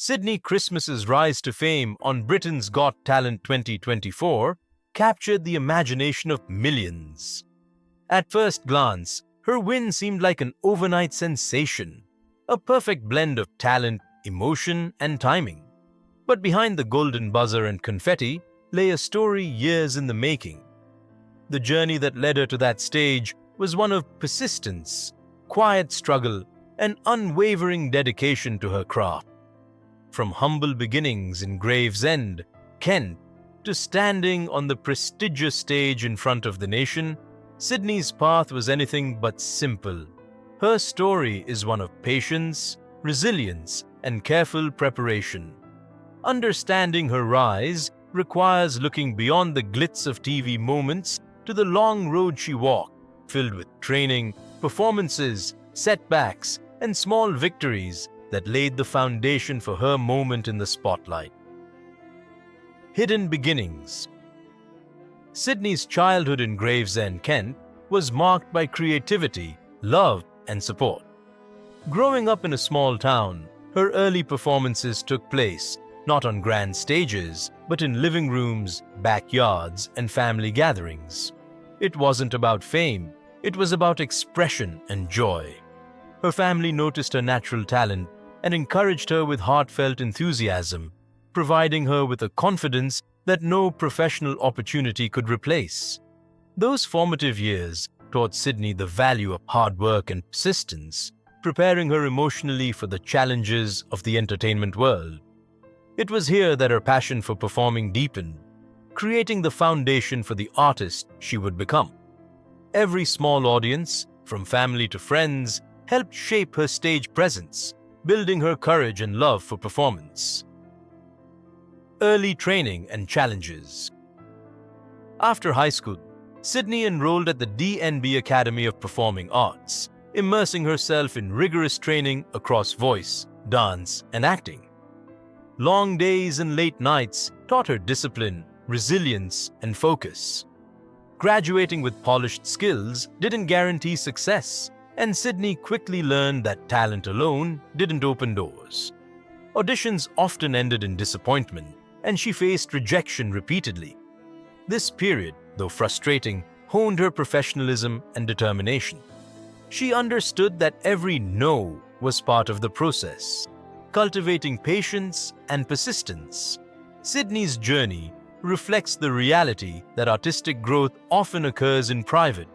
Sydnie Christmas's rise to fame on Britain's Got Talent 2024 captured the imagination of millions. At first glance, her win seemed like an overnight sensation, a perfect blend of talent, emotion, and timing. But behind the golden buzzer and confetti lay a story years in the making. The journey that led her to that stage was one of persistence, quiet struggle, and unwavering dedication to her craft. From humble beginnings in Gravesend, Kent, to standing on the prestigious stage in front of the nation, Sydnie's path was anything but simple. Her story is one of patience, resilience, and careful preparation. Understanding her rise requires looking beyond the glitz of TV moments to the long road she walked, filled with training, performances, setbacks, and small victories that laid the foundation for her moment in the spotlight. Hidden beginnings. Sydnie's childhood in Gravesend, Kent, was marked by creativity, love, and support. Growing up in a small town, her early performances took place not on grand stages, but in living rooms, backyards, and family gatherings. It wasn't about fame, it was about expression and joy. Her family noticed her natural talent and encouraged her with heartfelt enthusiasm, providing her with a confidence that no professional opportunity could replace. Those formative years taught Sydnie the value of hard work and persistence, preparing her emotionally for the challenges of the entertainment world. It was here that her passion for performing deepened, creating the foundation for the artist she would become. Every small audience, from family to friends, helped shape her stage presence, building her courage and love for performance. Early training and challenges. After high school, Sydnie enrolled at the DNB Academy of Performing Arts, immersing herself in rigorous training across voice, dance, and acting. Long days and late nights taught her discipline, resilience, and focus. Graduating with polished skills didn't guarantee success, and Sydnie quickly learned that talent alone didn't open doors. Auditions often ended in disappointment, and she faced rejection repeatedly. This period, though frustrating, honed her professionalism and determination. She understood that every no was part of the process, cultivating patience and persistence. Sydnie's journey reflects the reality that artistic growth often occurs in private,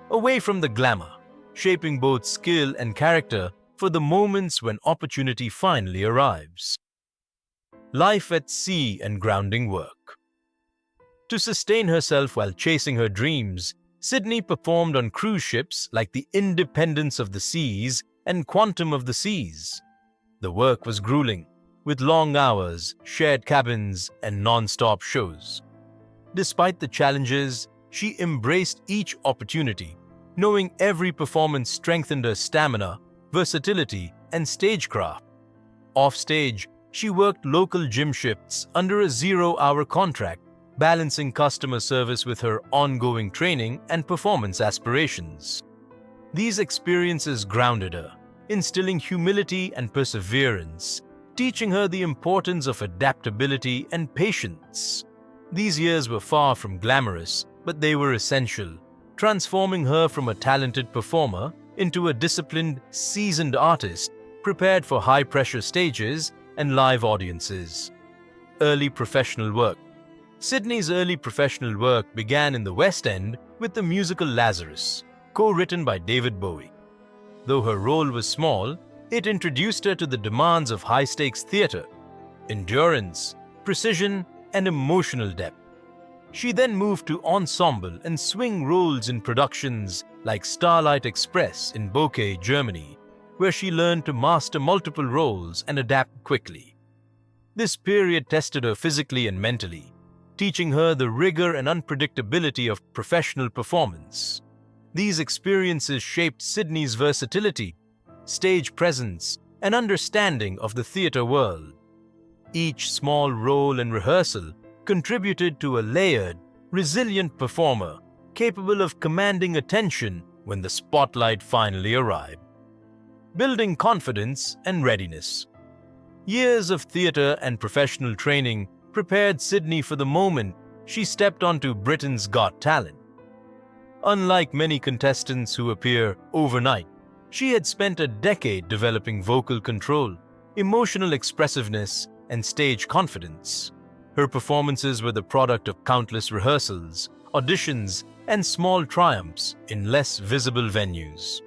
away from the glamour, shaping both skill and character for the moments when opportunity finally arrives. Life at sea and grounding work. To sustain herself while chasing her dreams, Sydnie performed on cruise ships like the Independence of the Seas and Quantum of the Seas. The work was grueling, with long hours, shared cabins, and non-stop shows. Despite the challenges, she embraced each opportunity, knowing every performance strengthened her stamina, versatility, and stagecraft. Off-stage, she worked local gym shifts under a 0-hour contract, balancing customer service with her ongoing training and performance aspirations. These experiences grounded her, instilling humility and perseverance, teaching her the importance of adaptability and patience. These years were far from glamorous, but they were essential, transforming her from a talented performer into a disciplined, seasoned artist prepared for high-pressure stages and live audiences. Early professional work. Sydnie's early professional work began in the West End with the musical Lazarus, co-written by David Bowie. Though her role was small, it introduced her to the demands of high-stakes theatre, endurance, precision, and emotional depth. She then moved to ensemble and swing roles in productions like Starlight Express in Bochum, Germany, where she learned to master multiple roles and adapt quickly. This period tested her physically and mentally, teaching her the rigor and unpredictability of professional performance. These experiences shaped Sydnie's versatility, stage presence, and understanding of the theatre world. Each small role and rehearsal contributed to a layered, resilient performer capable of commanding attention when the spotlight finally arrived. Building confidence and readiness. Years of theatre and professional training prepared Sydnie for the moment she stepped onto Britain's Got Talent. Unlike many contestants who appear overnight, she had spent a decade developing vocal control, emotional expressiveness, and stage confidence. Her performances were the product of countless rehearsals, auditions, and small triumphs in less visible venues.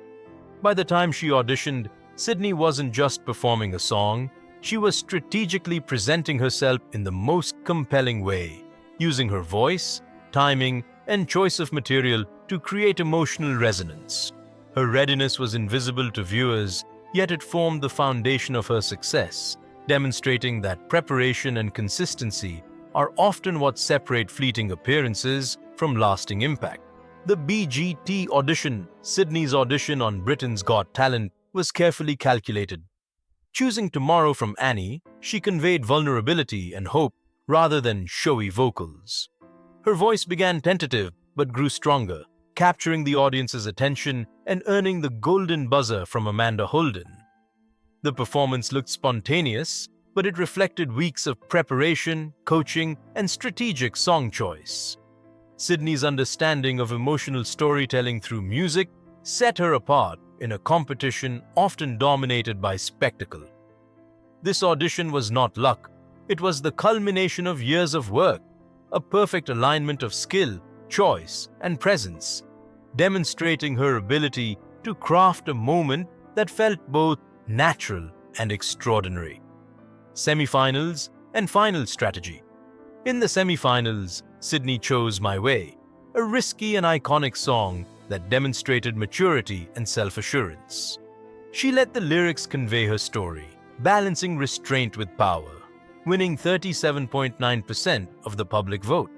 By the time she auditioned, Sydnie wasn't just performing a song, she was strategically presenting herself in the most compelling way, using her voice, timing, and choice of material to create emotional resonance. Her readiness was invisible to viewers, yet it formed the foundation of her success, demonstrating that preparation and consistency are often what separate fleeting appearances from lasting impact. The BGT audition, Sydnie's audition on Britain's Got Talent, was carefully calculated. Choosing Tomorrow from Annie, she conveyed vulnerability and hope rather than showy vocals. Her voice began tentative but grew stronger, capturing the audience's attention and earning the golden buzzer from Amanda Holden. The performance looked spontaneous, but it reflected weeks of preparation, coaching, and strategic song choice. Sydnie's understanding of emotional storytelling through music set her apart in a competition often dominated by spectacle. This audition was not luck, it was the culmination of years of work, a perfect alignment of skill, choice, and presence, demonstrating her ability to craft a moment that felt both natural and extraordinary. Semifinals and final strategy. In the semifinals, Sydnie chose My Way, a risky and iconic song that demonstrated maturity and self-assurance. She let the lyrics convey her story, balancing restraint with power, winning 37.9% of the public vote.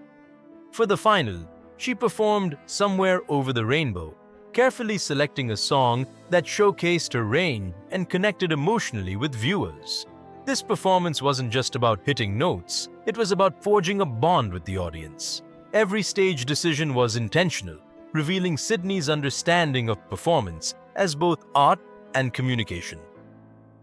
For the final, she performed Somewhere Over the Rainbow, carefully selecting a song that showcased her range and connected emotionally with viewers. This performance wasn't just about hitting notes, it was about forging a bond with the audience. Every stage decision was intentional, revealing Sydnie's understanding of performance as both art and communication.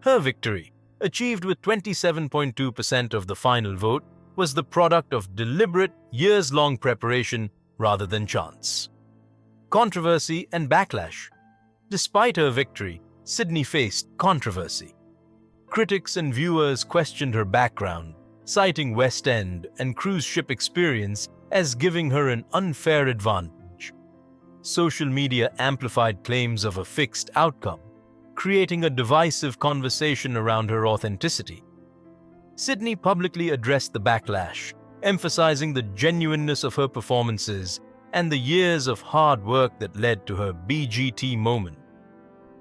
Her victory, achieved with 27.2% of the final vote, was the product of deliberate, years-long preparation rather than chance. Controversy and backlash. Despite her victory, Sydnie faced controversy. Critics and viewers questioned her background, citing West End and cruise ship experience as giving her an unfair advantage. Social media amplified claims of a fixed outcome, creating a divisive conversation around her authenticity. Sydnie publicly addressed the backlash, emphasizing the genuineness of her performances and the years of hard work that led to her BGT moment.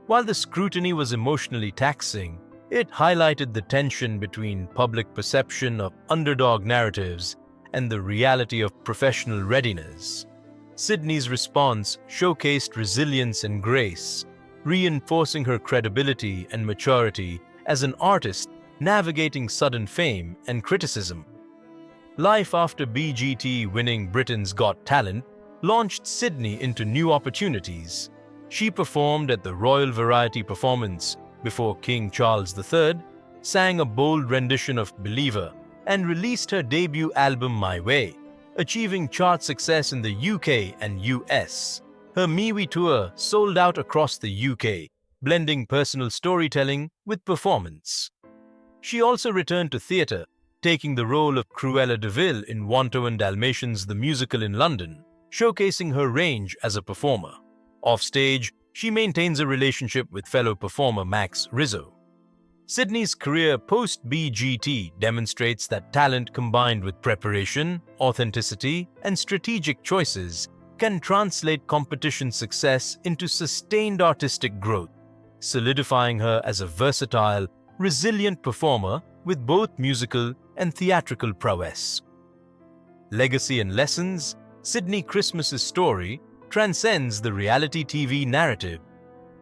While the scrutiny was emotionally taxing, it highlighted the tension between public perception of underdog narratives and the reality of professional readiness. Sydnie's response showcased resilience and grace, reinforcing her credibility and maturity as an artist navigating sudden fame and criticism. Life after BGT winning Britain's Got Talent launched Sydnie into new opportunities. She performed at the Royal Variety Performance before King Charles III, sang a bold rendition of Believer, and released her debut album My Way, achieving chart success in the UK and US. Her MeWe tour sold out across the UK, blending personal storytelling with performance. She also returned to theatre, taking the role of Cruella de Vil in Wanto and Dalmatians the Musical in London, showcasing her range as a performer. Offstage, she maintains a relationship with fellow performer Max Rizzo. Sydnie's career post-BGT demonstrates that talent combined with preparation, authenticity, and strategic choices can translate competition success into sustained artistic growth, solidifying her as a versatile, resilient performer with both musical and theatrical prowess. Legacy and lessons. Sydnie Christmas's story transcends the reality TV narrative.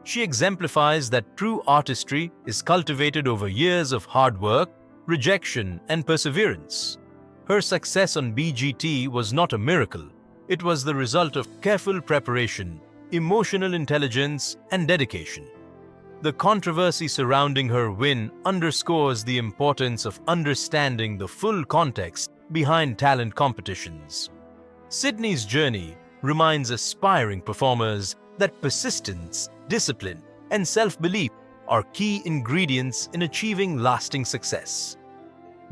She exemplifies that true artistry is cultivated over years of hard work, rejection, and perseverance. Her success on BGT was not a miracle. It was the result of careful preparation, emotional intelligence, and dedication. The controversy surrounding her win underscores the importance of understanding the full context behind talent competitions. Sydnie's journey reminds aspiring performers that persistence, discipline, and self-belief are key ingredients in achieving lasting success.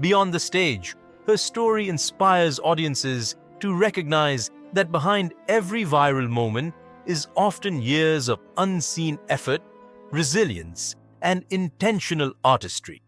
Beyond the stage, her story inspires audiences to recognize that behind every viral moment is often years of unseen effort, resilience, and intentional artistry.